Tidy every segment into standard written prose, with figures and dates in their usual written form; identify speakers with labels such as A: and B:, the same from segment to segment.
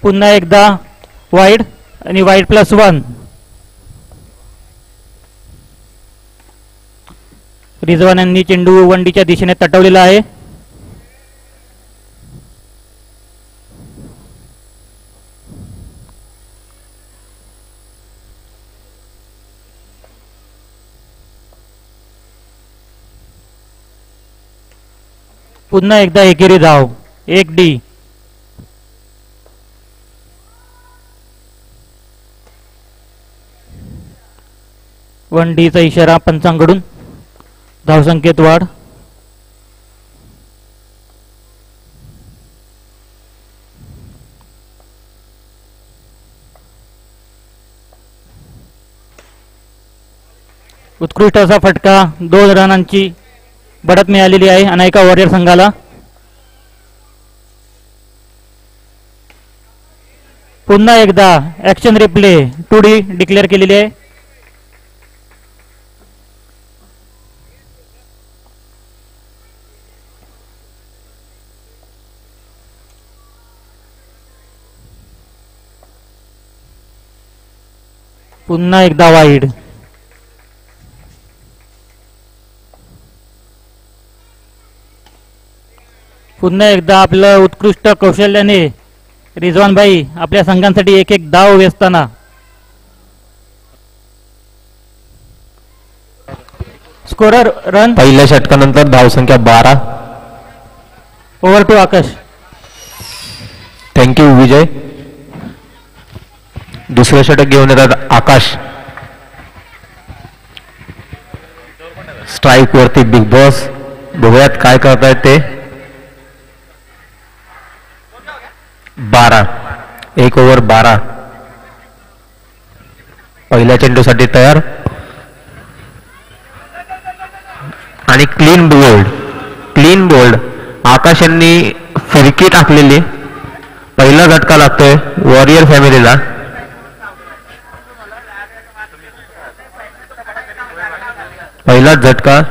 A: पुन्हा एकदा वाईड आणि वाईड +1. रिजवान यांनी चेंडू वंडीच्या दिशेने तटवलेला आहे. पुन्हा एकदा एकेरी धाव 1D. वनडीचा इशारा पंचांकडून. धावसंख्येत वाढ. उत्कृष्ट असा फटका. 2 रनांची बढत मिळालेली आहे अनायका वॉरियर संघाला. पुन्हा एकदा ऍक्शन रिप्ले 2D डिक्लेअर केलेली आहे. पुन्हा एकदा वाईड. पुन्हा एकदा आपलं उत्कृष्ट कौशल्याने रिजवान भाई आपल्या संघांसाठी एक एक धाव वेचताना. Scorer run.
B: पहिल्या षटकानंतर धावसंख्या 12.
A: Over to Akash.
B: Thank you Vijay. दुसरं षटक घेऊन येतात आकाश. स्ट्राईक वरती बिग बॉस. बघूयात काय करतायत ते. 12. 1 ओव्हर 12. पहिल्या चेंडूसाठी तयार आणि क्लीन बोल्ड. आकाश यांनी फिरकी टाकलेली. पहिला झटका लागतोय वॉरियर फॅमिलीला. पहिलाच झटका.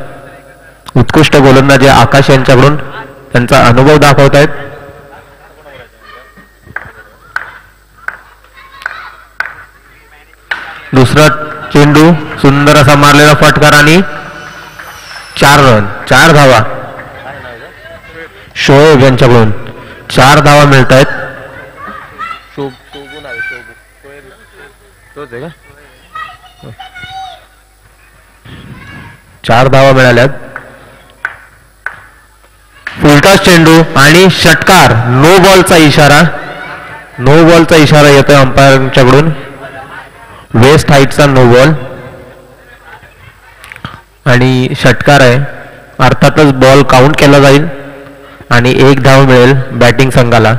B: उत्कृष्ट गोलंदाजी आकाश यांच्याकडून. त्यांचा अनुभव दाखवतायत. दुसरा चेंडू सुंदर असा मारलेला फटकार आणि 4 रन. 4 धावा. शोएब यांच्याकडून 4 धावा मिळत आहेत. 4 धावा मिळाल्यात. फुलटॉस चेंडू आणि षटकार. नो बॉलचा इशारा येतोय अंपायरच्याकडून. वेस्ट हाईटचा नो बॉल आणि षटकार आहे. अर्थातच बॉल काउंट केला जाईल आणि 1 धाव मिळेल बॅटिंग संघाला.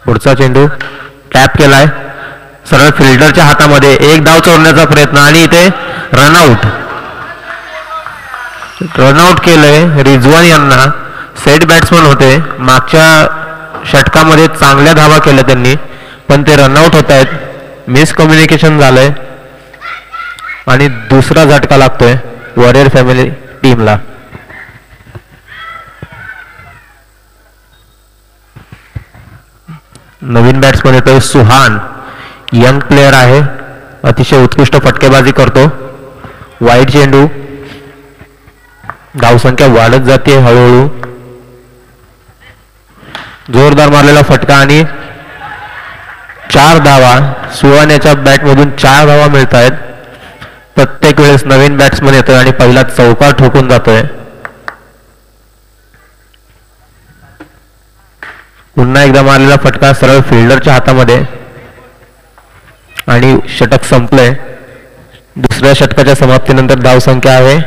B: पुढचा चेंडू टॅप केलाय. सरळ फिल्डरच्या हातामध्ये. 1 धाव चोरण्याचा प्रयत्न आणि इथे रनआउट केलंय. रिजवान यांना. सेट बॅट्समन होते. मागच्या षटकामध्ये चांगल्या धावा केल्या त्यांनी, पण ते रनआउट होत आहेत. मिसकम्युनिकेशन झालंय आणि दुसरा झटका लागतोय वॉरियर फॅमिली टीमला. नवीन बॅट्समन येतोय सुहान. यंग प्लेअर आहे. अतिशय उत्कृष्ट फटकेबाजी करतो. वाईड चेंडू. धावसंख्या वाढत जाते हळूहळू. जोरदार मारलेला फटका आणि 4 धावा. सुहाण्याच्या बॅटमधून 4 धावा मिळत आहेत. प्रत्येक वेळेस नवीन बॅट्समन येतोय आणि पहिला चौकार ठोकून जातोय. पुन्हा एकदा मारलेला फटका सरळ फिल्डरच्या हातामध्ये आणि षटक संपलंय. दुसऱ्या षटकाच्या समाप्तीनंतर धावसंख्या आहे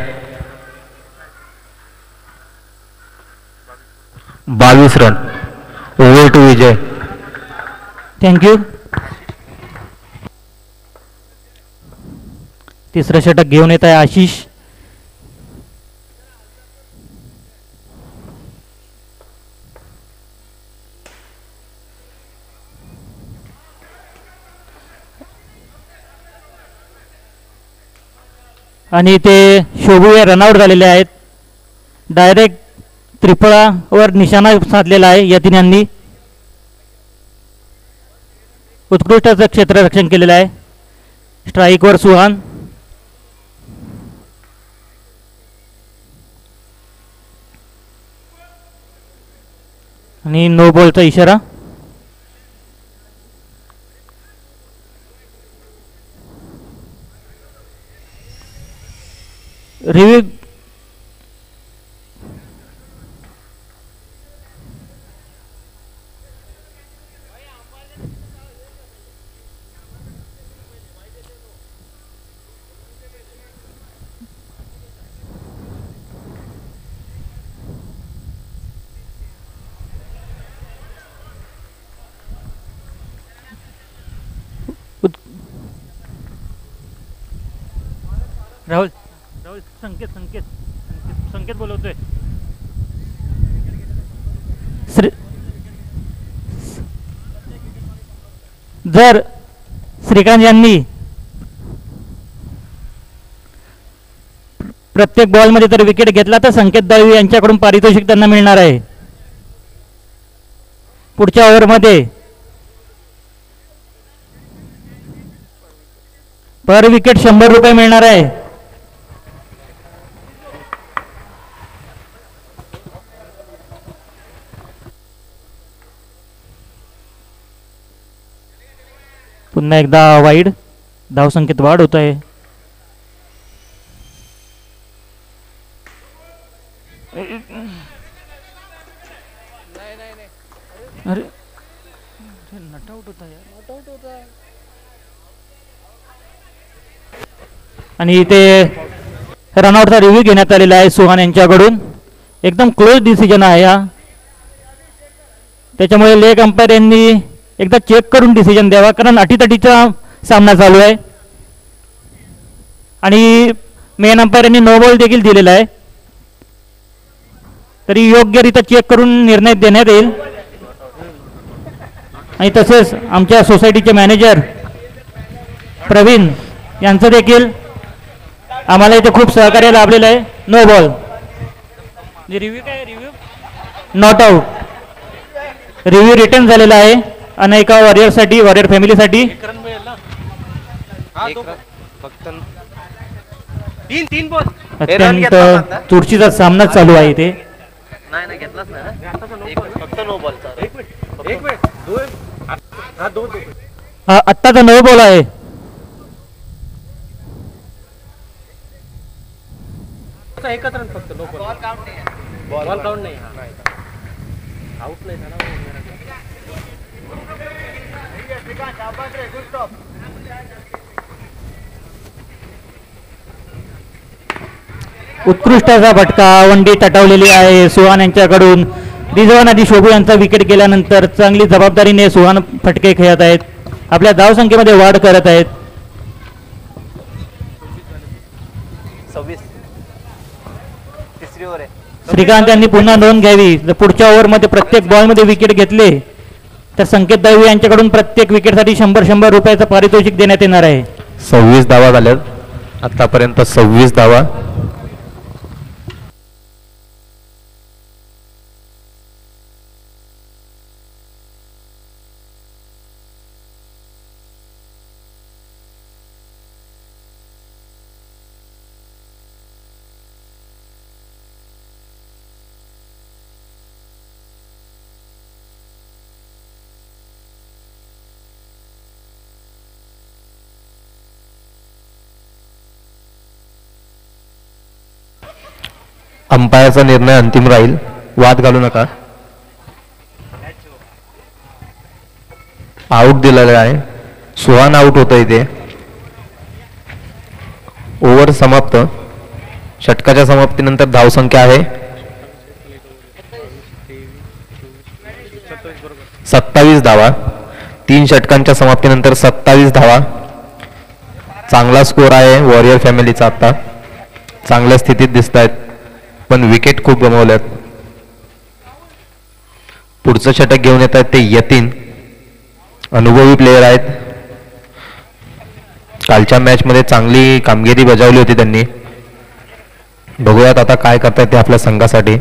B: 22 run. Over to Vijay.
A: Thank you. तिसरं षटक घेऊन येत आहे आशिष. आणि ते शोभू हे रनआउट झालेले आहेत. डायरेक्ट त्रिफळावर निशाणा साधलेला आहे या तिन्यांनी. उत्कृष्ट असं क्षेत्ररक्षण केलेलं आहे. स्ट्राईकवर सुहान. आणि नो बॉलचा इशारा. रिव्ह्यू राहुल राहुल संकेत संकेत संकेत बोलवतोय. जर श्रीकांत यांनी प्रत्येक बॉलमध्ये जर विकेट घेतला तर संकेत दळवी यांच्याकडून पारितोषिक त्यांना मिळणार आहे. पुढच्या ओव्हरमध्ये पर विकेट 100 रुपये मिळणार आहे. पुन्हा एकदा वाईड. धावसंख्येत वाढ होत आहे. अरे नटआउट होता यार. आणि इथे रनआउटचा रिव्ह्यू घेण्यात आलेला आहे सुहान यांच्याकडून. एकदम क्लोज डिसिजन आहे हा. त्याच्यामुळे लेग अंपायर यांनी एकदा चेक करून डिसिजन द्यावा, कारण अटीतटीचा सामना चालू आहे. आणि मेन अंपायर यांनी नो बॉल देखील दिलेला आहे. तरी योग्यरित्या चेक करून निर्णय देण्यात येईल. आणि तसेच आमच्या सोसायटीचे मॅनेजर प्रवीण यांचं देखील आम्हाला इथे खूप सहकार्य लाभलेलं आहे. No ball. रिव्ह्यू काय review not out. Review return झालेला आहे अनेका वॉरियरसाठी, वॉरियर फॅमिलीसाठी. अत्यंत चुरशीचा सामना चालू आहे इथे. आत्ताचा नो बॉल आहे.
C: एकच रन फक्त. नो बॉल काउंट नाही. आउट नाही झाला.
A: उत्कृष्ट असा फटका वनडी तटवलेली आहे सुहान यांच्याकडून. रिजवान आधी शोभू यांचा विकेट गेल्यानंतर चांगली जबाबदारीने सुहान फटके खेळत आहेत. आपल्या धावसंख्येमध्ये वाढ करत आहेत.
C: 26 तिसरी ओव्हर आहे.
A: श्रीकांत यांनी पुन्हा नोंद घ्यावी. जर पुढच्या ओव्हरमध्ये प्रत्येक बॉलमध्ये विकेट घेतले तर संकेत दळवी यांच्याकडून प्रत्येक विकेटसाठी 100 रुपयाचं पारितोषिक देण्यात येणार आहे.
B: 26 धावा झाल्यात आतापर्यंत. 26 धावा. अंपायरचा निर्णय अंतिम राहील. वाद घालू नका. आउट दिलेला आहे. सुहान आउट होतं इथे. ओव्हर समाप्त. षटकाच्या समाप्तीनंतर धावसंख्या आहे 27 धावा. 3 षटकांच्या समाप्तीनंतर 27 धावा. चांगला स्कोर आहे वॉरियर फॅमिलीचा. आता चांगल्या स्थितीत दिसत आहेत, पण विकेट खूप गमावल्यात. पुढचं षटक घेऊन येत आहेत ते यतीन. अनुभवी प्लेयर आहेत. कालच्या मॅच मध्ये चांगली कामगिरी बजावली होती त्यांनी. बघूयात आता काय करतायत ते आपल्या संघासाठी.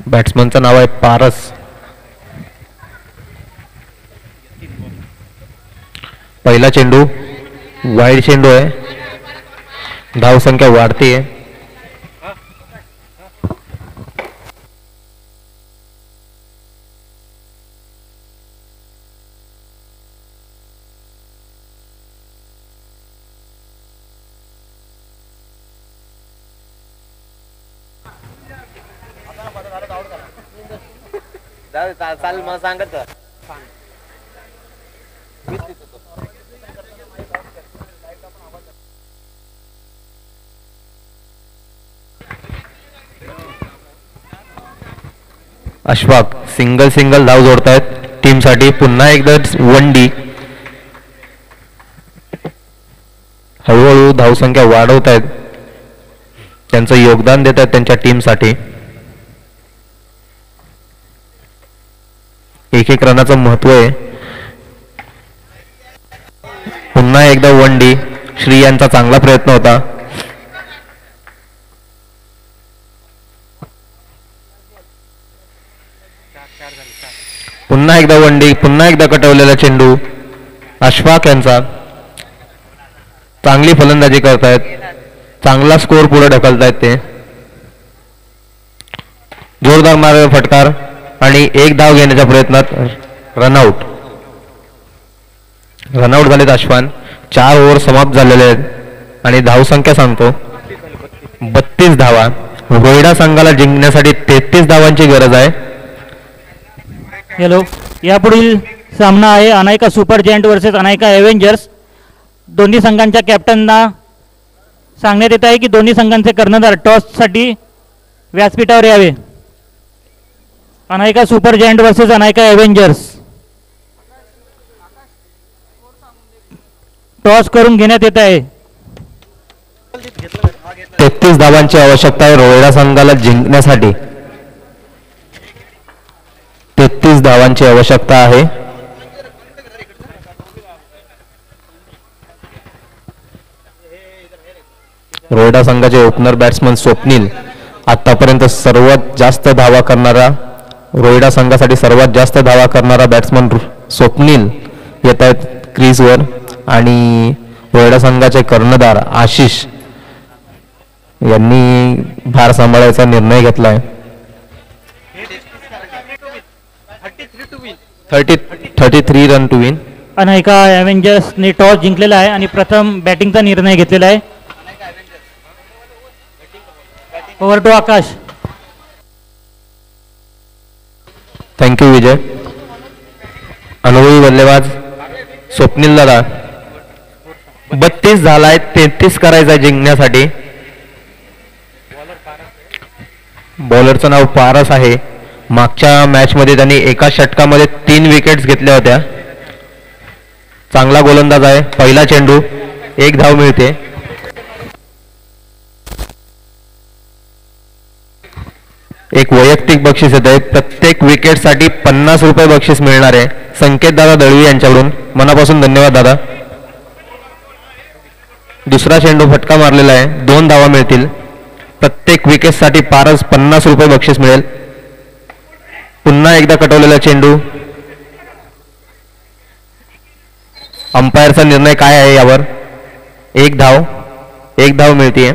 B: बॅट्समनचं नाव आहे पारस. पहिला चेंडू वाईड चेंडू आहे. धावसंख्या वाढते.
C: चालेल मला सांगत
B: अशफाक सिंगल धाव जोडतायत टीमसाठी. पुन्हा एकदा 1D. हळूहळू धावसंख्या वाढवत आहेत. त्यांचं योगदान देत आहेत त्यांच्या टीमसाठी. एक एक रनाचं महत्व आहे. पुन्हा एकदा 1D. श्री यांचा चांगला प्रयत्न होता. पुन्हा एकदा 1D. पुन्हा एकदा कटवलेला चेंडू. अशफाक यांचा चांगली फलंदाजी करतायत. चांगला स्कोर पुढे ढकलतायत ते. जोरदार मारलेला फटकार आणि एक धाव घेण्याच्या प्रयत्नात रनआउट झालेत अश्वान. 4 ओव्हर समाप्त झालेले आहेत आणि धावसंख्या सांगतो 32 धावा. रोहिडा संघाला जिंकण्यासाठी 33 धावांची गरज आहे.
A: हॅलो, यापुढील सामना आहे Anaika super giant versus Anayka Avengers. दोन्ही संघांच्या कॅप्टनना सांगण्यात येत आहे की दोन्ही संघांचे कर्णधार टॉससाठी व्यासपीठावर यावे. Anayka super giant versus Anayka avengers. Toss करून घेण्यात येत आहे.
B: 33 धावांची आवश्यकता आहे रोहिडा संघाला जिंकण्यासाठी. 33 धावांची आवश्यकता आहे. रोहिडा संघाचे ओपनर बॅट्समन स्वप्नील आतापर्यंत सर्वात जास्त धावा करणारा रोहिडा संघासाठी सर्वात जास्त धावा करणारा बॅट्समन स्वप्नील येत आहेत क्रीजवर. आणि रोहिडा संघाचे कर्णधार आशिष यांनी भार सांभाळायचा निर्णय घेतलाय. 33 रन टू विन.
A: अनायका एव्हेंजर्सने टॉस जिंकलेला आहे आणि प्रथम बॅटिंगचा निर्णय घेतलेला आहे. Over to Akash.
B: Thank you Vijay. अनुभवी बल्लेबाज स्वप्नील दादा. 32 झालाय, 33 करायचा जिंकण्यासाठी. बॉलरचं नाव पारस आहे. मागच्या मॅच मध्ये त्यांनी एका षटकामध्ये 3 विकेट्स घेतल्या होत्या. चांगला गोलंदाज आहे. पहिला चेंडू, एक धाव मिळते. एक वैयक्तिक बक्षीस येत आहे. प्रत्येक विकेटसाठी 50 रुपये बक्षीस मिळणार आहे. संकेत दादा दळवी यांच्याकडून मनापासून धन्यवाद दादा. दुसरा चेंडू फटका मारलेला आहे. 2 धावा मिळतील. प्रत्येक विकेटसाठी पारस 50 रुपये बक्षीस मिळेल. पुन्हा एकदा कटवलेला चेंडू. अंपायरचा निर्णय काय आहे यावर? एक धाव मिळते.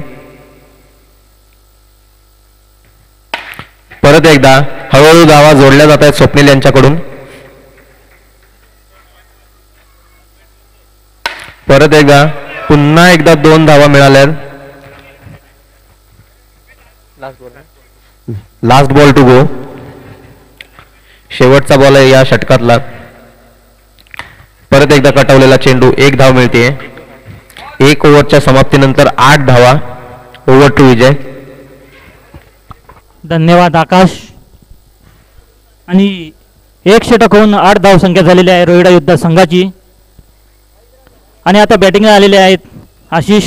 B: परत एकदा हळूहळू धावा जोडल्या जात आहेत स्वप्नील यांच्याकडून. परत एकदा पुन्हा एकदा 2 धावा मिळाल्या. Last ball to go. शेवटचा बॉल आहे या षटकातला. परत एकदा कटवलेला चेंडू. एक धाव मिळते. 1 ओव्हरच्या समाप्तीनंतर 8 धावा. ओव्हर टू विजय.
A: धन्यवाद आकाश. आणि 1 षटक होऊन 8 धावसंख्या झालेली आहे रोहिडा युद्ध संघाची. आणि आता बॅटिंगला आलेले आहेत आशिष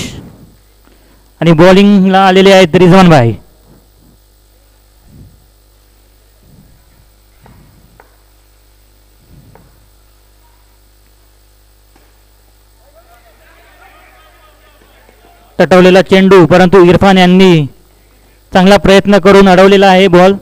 A: आणि बॉलिंगला आलेले आहेत रिजवान भाई. तटवलेला चेंडू, परंतु इरफान यांनी चांगला प्रयत्न करून अडवलेला आहे बॉल.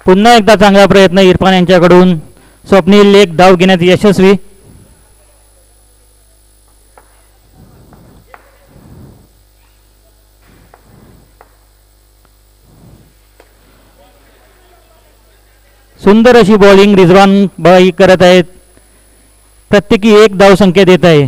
A: पुन्हा एकदा चांगला प्रयत्न इरफान यांच्याकडून. स्वप्नील एक धाव घेण्यात यशस्वी. सुंदर अशी बॉलिंग रिजवान भाई करत आहेत. प्रत्येकी एक धाव संख्या देत आहे.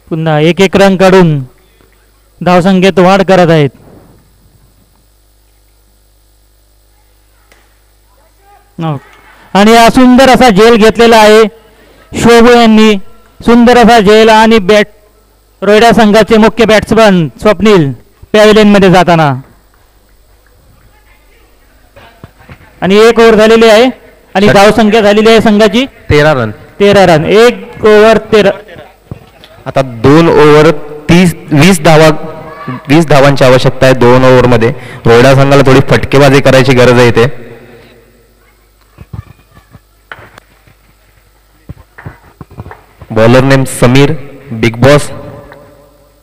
A: पुन्हा एक एक रन काढून धावसंख्येत वाढ करत आहेत. आणि हा सुंदर असा झेल घेतलेला आहे शोभू यांनी. सुंदर असा झेल आणि बॅट रोयडा संघाचे मुख्य बॅट्समन स्वप्नील पॅव्हिलियन मध्ये जाताना. आणि एक ओव्हर झालेली आहे आणि धावसंख्या झालेली आहे संघाची
B: 13 रन.
A: 13 रन. एक ओव्हर 13.
B: आता 2 ओव्हर 20 धावांची आवश्यकता आहे 2 ओव्हरमध्ये. रोयडा संघाला थोडी फटकेबाजी करायची गरज आहे इथे. Bowler name Sameer, big boss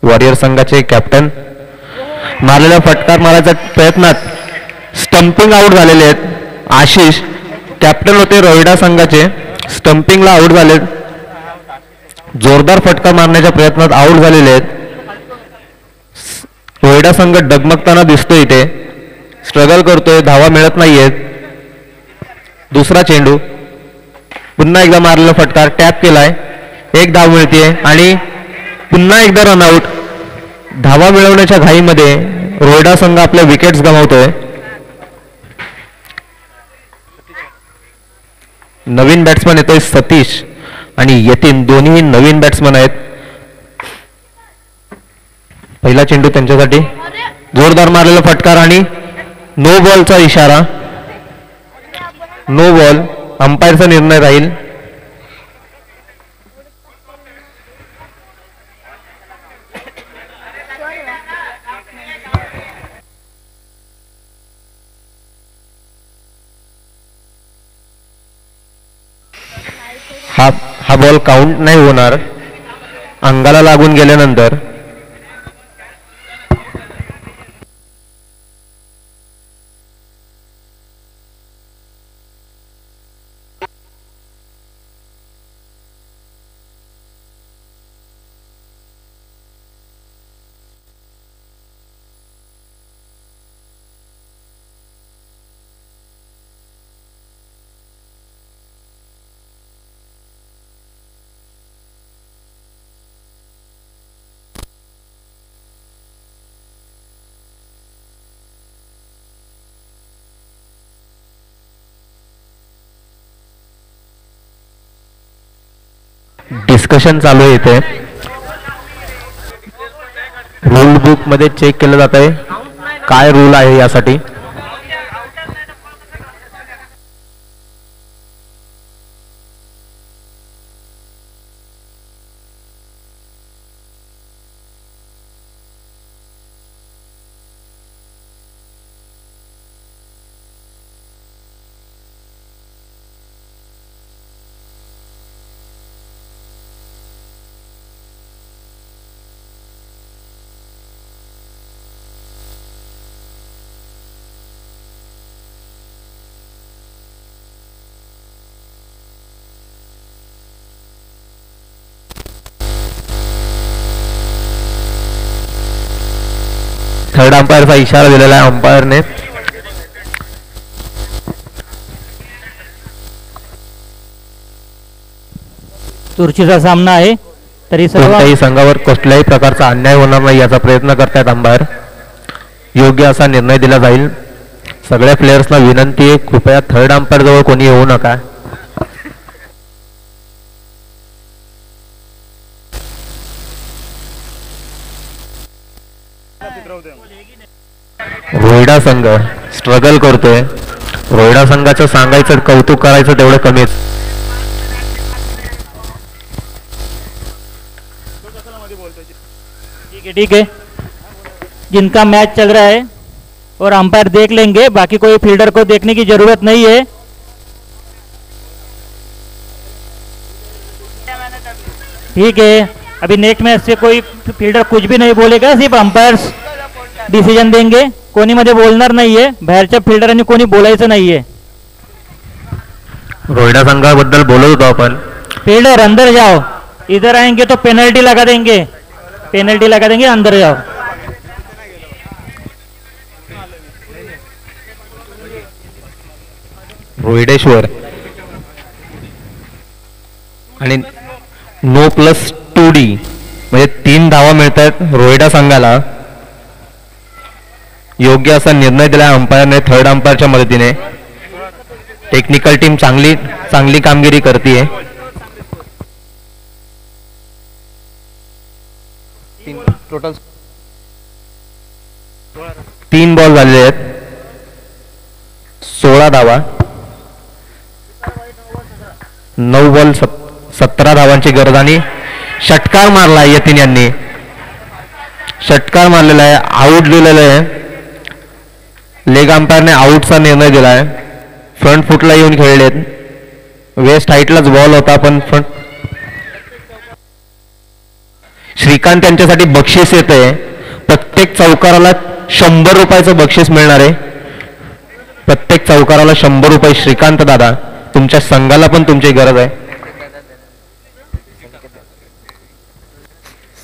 B: warrior संघाचे कॅप्टन. मारलेला फटकार मारायच्या प्रयत्नात स्टंपिंग आउट झालेले आहेत. आशिष कॅप्टन होते रोयडा संघाचे, स्टंपिंगला आउट झाले. जोरदार फटका मारण्याच्या प्रयत्नात आउट झालेले आहेत. रोयडा संघ डगमगताना दिसतोय इथे. स्ट्रगल करतोय, धावा मिळत नाहीयेत. दुसरा चेंडू, पुन्हा एकदा मारलेला फटकार टॅप केलाय. एक धाव मिळते आणि पुन्हा एकदा रनआउट. धावा मिळवण्याच्या घाईमध्ये रोयडा संघ आपल्या विकेट्स गमावतोय. नवीन बॅट्समन येतोय सतीश आणि यतीन, दोन्ही नवीन बॅट्समन आहेत. पहिला चेंडू त्यांच्यासाठी, जोरदार मारलेला फटकार आणि नो बॉलचा इशारा. नो बॉल, अंपायरचा निर्णय राहील. हा बॉल काउंट नाही होणार अंगाला लागून गेल्यानंतर. डिस्कशन चालू आहे इथे. रूल बुक मध्ये चेक केलं जात आहे काय रूल आहे यासाठी. थर्ड अंपायरचा इशारा दिलेला आहे अंपायरने.
A: चुरशीचा सामना आहे तरी
B: कोणत्याही संघावर कुठल्याही प्रकारचा अन्याय होणार नाही याचा प्रयत्न करतायत अंपायर. योग्य असा निर्णय दिला जाईल. सगळ्या प्लेयर्सना विनंती आहे कृपया थर्ड अंपायर जवळ कोणी येऊ नका. रोहिडा संघ स्ट्रगल करतोय. रोहिडा संघाचं सांगायचं कौतुक करायचं तेवढं कमीच.
A: ठीक है जिनका मैच चल रहा है और अंपायर देख लेंगे, बाकी कोई फील्डर को देखने की जरूरत नहीं है. ठीक है, अभी नेक्स्ट मैच से कोई फील्डर कुछ भी नहीं बोलेगा, सिर्फ अंपायर्स डिसिजन देंगे. कोणी मध्ये बोलणार नाहीये, बाहेरच्या फिल्डरांनी कोणी बोलायचं नाहीये.
B: रोहिडा संघाबद्दल बोलत होतो आपण.
A: फील्डर अंदर जाओ, इधर आएंगे तो पेनल्टी लगा देंगे, पेनल्टी लगा देंगे, अंदर जाओ.
B: रोहिडेश्वर आणि नो प्लस 2D म्हणजे 3 धावा मिळत आहेत रोहिडा संघाला. योग्य असा निर्णय दिला अंपायरने थर्ड अंपायरच्या मदतीने. टेक्निकल टीम चांगली कामगिरी करते. टोटल 3 बॉल झालेले आहेत, 16 धावा, 9 बॉल 17 धावांची गरज. आणि षटकार मारला यतीन यांनी, षटकार मारलेला आहे, आऊट दिलेलं आहे. लेग अंपायरने आऊटचा निर्णय दिलाय. फ्रंट फुटला येऊन खेळलेत. वेस्ट हाईटलाच बॉल होता पण फ्रंट. श्रीकांत यांच्यासाठी बक्षीस येतंय. प्रत्येक चौकाराला 100 रुपयाचं बक्षीस मिळणार आहे. प्रत्येक चौकाराला 100 रुपये. श्रीकांत दादा, तुमच्या संघाला पण तुमची गरज आहे.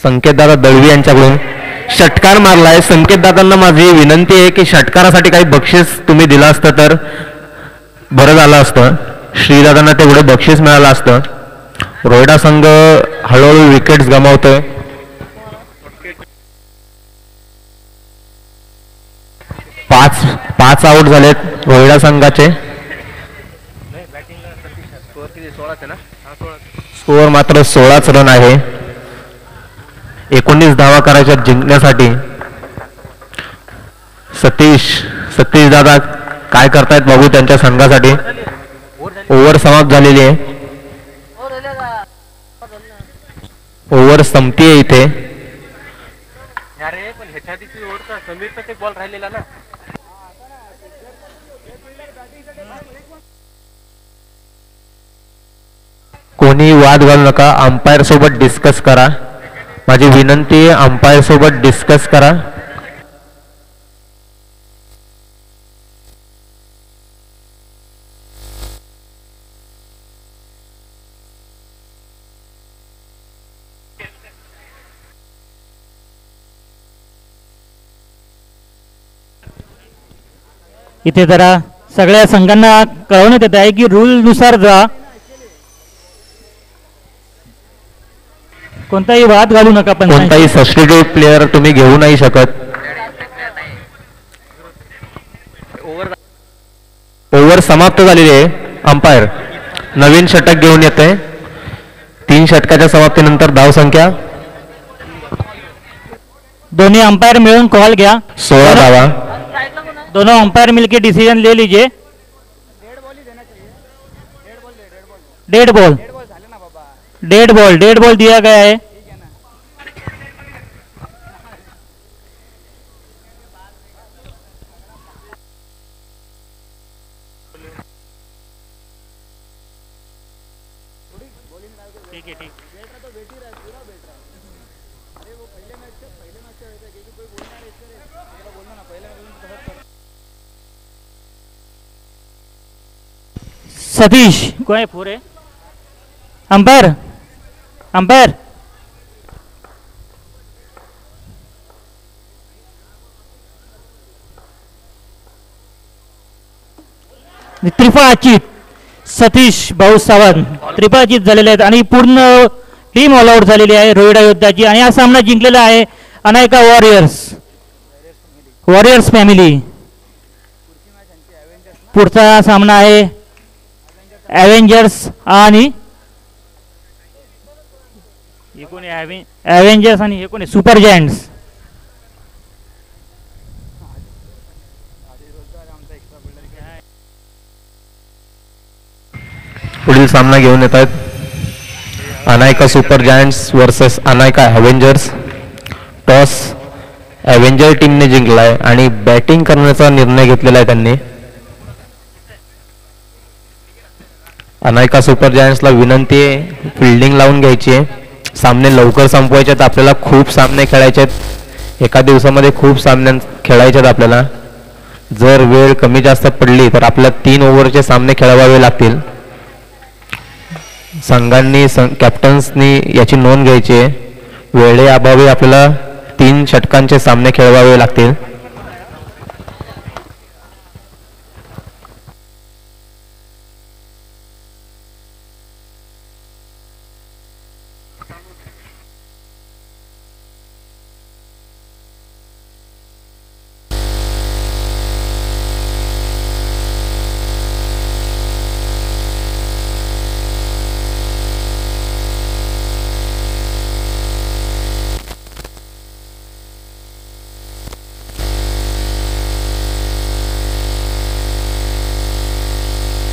B: संकेत दादा दळवी यांच्याकडून षटकार मारलाय. संकेत दादांना माझी विनंती आहे की षटकारासाठी काही बक्षीस तुम्ही दिलं असतं तर बरं झालं असतं. श्रीदादांना तेवढं बक्षीस मिळालं असतं. रोहिडा संघ हळूहळू विकेट्स गमावतोय. पाच आऊट झालेत रोहिडा संघाचे. स्कोअर मात्र 16च रन आहे. 19 धावा करायच्या जिंकण्यासाठी. सतीश दादा काय करतायत बघू त्यांच्या संघासाठी. ओव्हर समाप्त झालेली आहे. ओव्हर संपतीये इथे.
C: बॉल राहिलेला ना.
B: कोणी वाद घालू नका. अंपायर सोबत डिस्कस करा. माझी विनंती आहे, अंपायर सोबत डिस्कस करा.
A: इथे जरा सगळ्या संघांना कळवण्यात येत आहे की रूल नुसार जा, कोणताही वाद घालू नका. पण
B: कोणताही सबस्टिट्यूट प्लेअर तुम्ही घेऊ नाही शकत. ओव्हर समाप्त झालेली आहे. अंपायर नवीन षटक घेऊन येते. 3 षटकाच्या समाप्तीनंतर धाव संख्या.
A: दोन्ही अंपायर मिळून कॉल घ्या.
B: 16 धावा.
A: दोनों अंपायर मिलके डिसीजन ले लीजिए. डेड बॉल दिया गया है. सतीश कोण पुरे अंपायर त्रिफळाचित सतीश भाऊ सावंत त्रिफळाचित झालेले आहेत आणि पूर्ण टीम ऑल आउट झालेली आहे रोहिडा योद्धाची. आणि हा सामना जिंकलेला आहे अनायका वॉरियर्स फॅमिली. पुढचा सामना आहे ॲव्हेंजर्स आणि हे कोणी ॲव्हेंजर्स आणि हे कोणी सुपर जायंट्स.
B: सामना घेऊन येत आहेत. Anayka super giants versus Anayka avengers. Toss avenger टीमने जिंकला आहे आणि बॅटिंग करण्याचा निर्णय घेतलेला आहे त्यांनी. अनायका सुपर जायंट्सला विनंती आहे फिल्डिंग लावून घ्यायची आहे. सामने लवकर संपवायचे आहेत. आपल्याला खूप सामने खेळायचे आहेत. एका दिवसामध्ये खूप सामने खेळायचे आहेत आपल्याला. जर वेळ कमी जास्त पडली तर आपल्याला 3 ओव्हरचे सामने खेळवावे लागतील. संघांनी कॅप्टन्सनी याची नोंद घ्यायची आहे. वेळेअभावी आपल्याला 3 षटकांचे सामने खेळवावे लागतील.